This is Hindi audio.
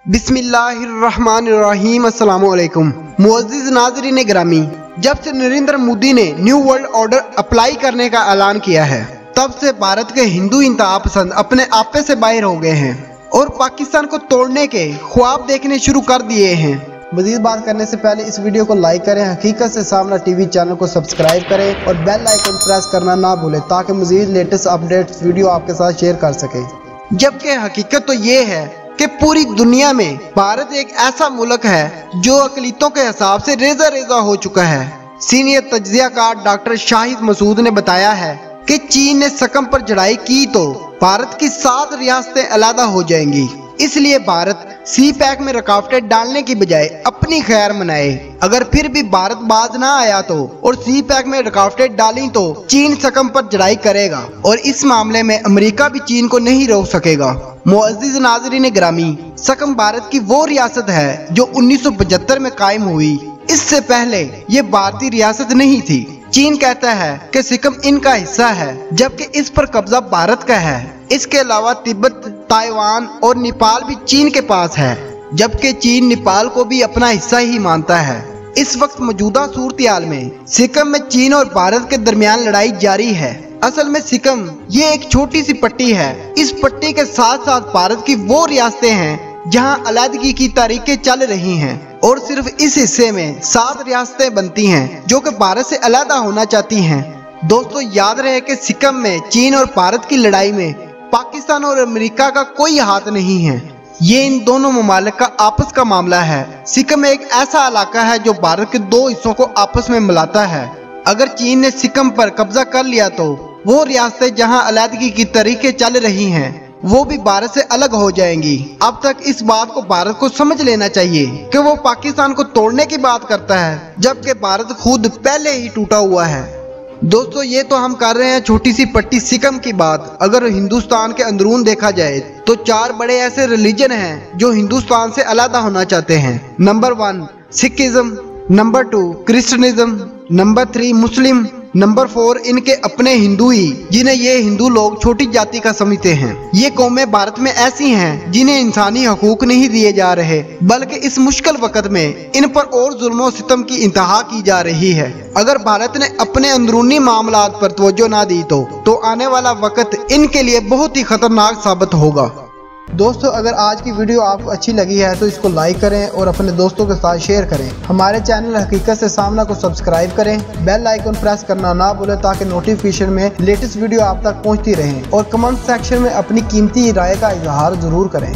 बिस्मिल्लाहिर्रहमानिर्रहीम अस्सलामुअलैकुम। मुअज़्ज़िज़ नाज़रीन गिरामी, जब से नरेंद्र मोदी ने न्यू वर्ल्ड ऑर्डर अप्लाई करने का ऐलान किया है, तब से भारत के हिंदू इंतहा पसंद अपने आपे से बाहर हो गए हैं और पाकिस्तान को तोड़ने के ख्वाब देखने शुरू कर दिए हैं। मज़ीद बात करने से पहले इस वीडियो को लाइक करें, हकीकत से सामना टीवी चैनल को सब्सक्राइब करें और बेल आइकन प्रेस करना ना भूलें ताकि मज़ीद लेटेस्ट अपडेट्स वीडियो आपके साथ शेयर कर सकें। जबकि हकीकत तो ये है कि पूरी दुनिया में भारत एक ऐसा मुल्क है जो अकलीतों के हिसाब से रेजा रेजा हो चुका है। सीनियर तज्जियाकार डॉक्टर शाहिद मसूद ने बताया है कि चीन ने सकम पर चढ़ाई की तो भारत की 7 रियासतें अलहदा हो जाएंगी। इसलिए भारत सी पैक में रुकावटें डालने की बजाय अपनी खैर मनाए। अगर फिर भी भारत बाज ना आया तो और सी पैक में रुकावटें डाली तो चीन सकम पर चढ़ाई करेगा और इस मामले में अमेरिका भी चीन को नहीं रोक सकेगा। मुअज़्ज़िज़ नाज़रीन गिरामी, सकम भारत की वो रियासत है जो 1975 में कायम हुई। इससे पहले ये भारतीय रियासत नहीं थी। चीन कहता है कि सिक्किम इनका हिस्सा है, जबकि इस पर कब्जा भारत का है। इसके अलावा तिब्बत, ताइवान और नेपाल भी चीन के पास है, जबकि चीन नेपाल को भी अपना हिस्सा ही मानता है। इस वक्त मौजूदा सूरत-ए-हाल में सिक्किम में चीन और भारत के दरमियान लड़ाई जारी है। असल में सिक्किम ये एक छोटी सी पट्टी है। इस पट्टी के साथ साथ भारत की वो रियासतें हैं जहां अलहदगी की तारीखें चल रही हैं और सिर्फ इस हिस्से में 7 रियासतें बनती हैं जो कि भारत से अलहदा होना चाहती हैं। दोस्तों, याद रहे कि सिक्किम में चीन और भारत की लड़ाई में पाकिस्तान और अमेरिका का कोई हाथ नहीं है। ये इन दोनों ममालिक का आपस का मामला है। सिक्किम एक ऐसा इलाका है जो भारत के 2 हिस्सों को आपस में मिलाता है। अगर चीन ने सिक्किम पर कब्जा कर लिया तो वो रियासतें जहां अलहदगी की तारीखें चल रही हैं वो भी भारत से अलग हो जाएंगी। अब तक इस बात को भारत को समझ लेना चाहिए कि वो पाकिस्तान को तोड़ने की बात करता है, जबकि भारत खुद पहले ही टूटा हुआ है। दोस्तों, ये तो हम कर रहे हैं छोटी सी पट्टी सिक्किम की बात। अगर हिंदुस्तान के अंदरून देखा जाए तो 4 बड़े ऐसे रिलीजन हैं जो हिंदुस्तान से अलहदा होना चाहते हैं। Number 1 Sikhism, number 2 Christianism, number 3 मुस्लिम, नंबर 4 इनके अपने हिंदू ही, जिन्हें ये हिंदू लोग छोटी जाति का समझते हैं। ये कौमें भारत में ऐसी हैं जिन्हें इंसानी हकूक नहीं दिए जा रहे, बल्कि इस मुश्किल वक्त में इन पर और जुल्म सितम की इंतहा की जा रही है। अगर भारत ने अपने अंदरूनी मामलात पर तवज्जो ना दी तो आने वाला वक्त इनके लिए बहुत ही खतरनाक साबित होगा। दोस्तों, अगर आज की वीडियो आपको अच्छी लगी है तो इसको लाइक करें और अपने दोस्तों के साथ शेयर करें। हमारे चैनल हकीकत से सामना को सब्सक्राइब करें, बेल आइकन प्रेस करना ना भूलें ताकि नोटिफिकेशन में लेटेस्ट वीडियो आप तक पहुंचती रहे और कमेंट सेक्शन में अपनी कीमती राय का इजहार जरूर करें।